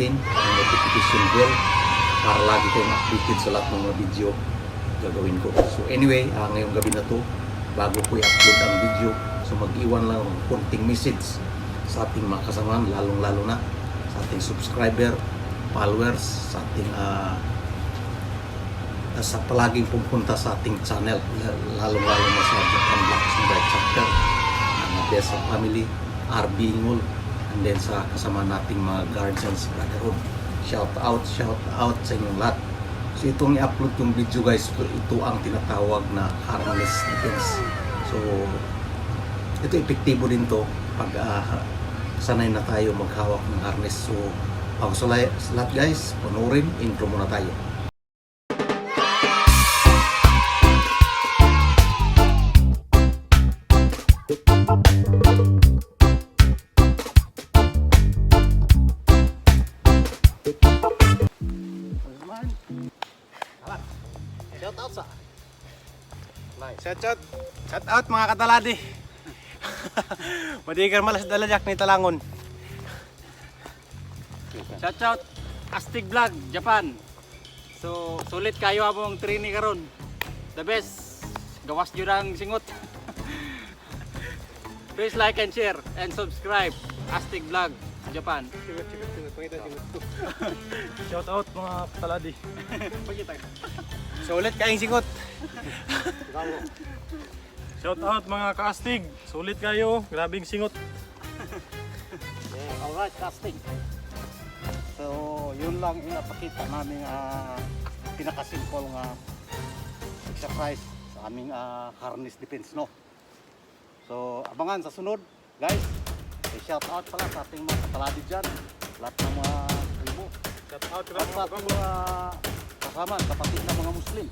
button, ang notification bell para lagi kayong updated sa lahat ng mga video gagawin ko. So anyway, ngayong gabi na to, bago ko i-upload ang video, so mag-iwan lang ng konting message sa ating mga kasamahan, lalong-lalo na sa ating subscriber, followers, sa ating sa palaging pupunta sa ating channel, lalong-lalo na sa Japan Vlogs and Guide Chapter, sa family, RB Ingol, and then sa kasama nating mga guardians brotherhood. Shout out sa inyong lahat. So itong i-upload yung video guys, ito ang tinatawag na harness defense. So ito epektibo din to pag sanay na tayo maghawak ng harness. So bago sa lahat guys, panoorin, intro muna tayo. Shout out mga kataladi. Madigar malas dalajak ni Talangon. Shout out Astig Vlog Japan. So sulit kayo among training karon. The best. Gawas jud ang singot. Please like and share and subscribe Astig Vlog Japan. Shout out mga kataladi. Pagkita. Sulit kaing singot. Shout out mga kaastig. Sulit kayo, grabing singot. Alright, casting. So yun lang inapakita namin pinakasimple nga exercise sa aming harness defense, no. So abangan sa sunod guys. Shout out pala sa ating mga kataladi dyan, lahat ng mga tribo. Shout out At sa ating mga kasama, kapatid na mga Muslim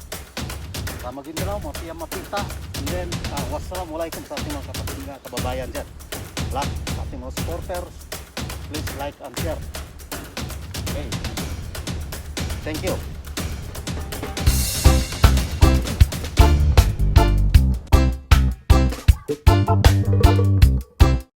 sa Maguindanao, mga Piyam Mapita, and then wassalamualaikum sa ating mga kapatid na kababayan dyan, lahat sa ating mga supporters. Please like and share. Okay, thank you.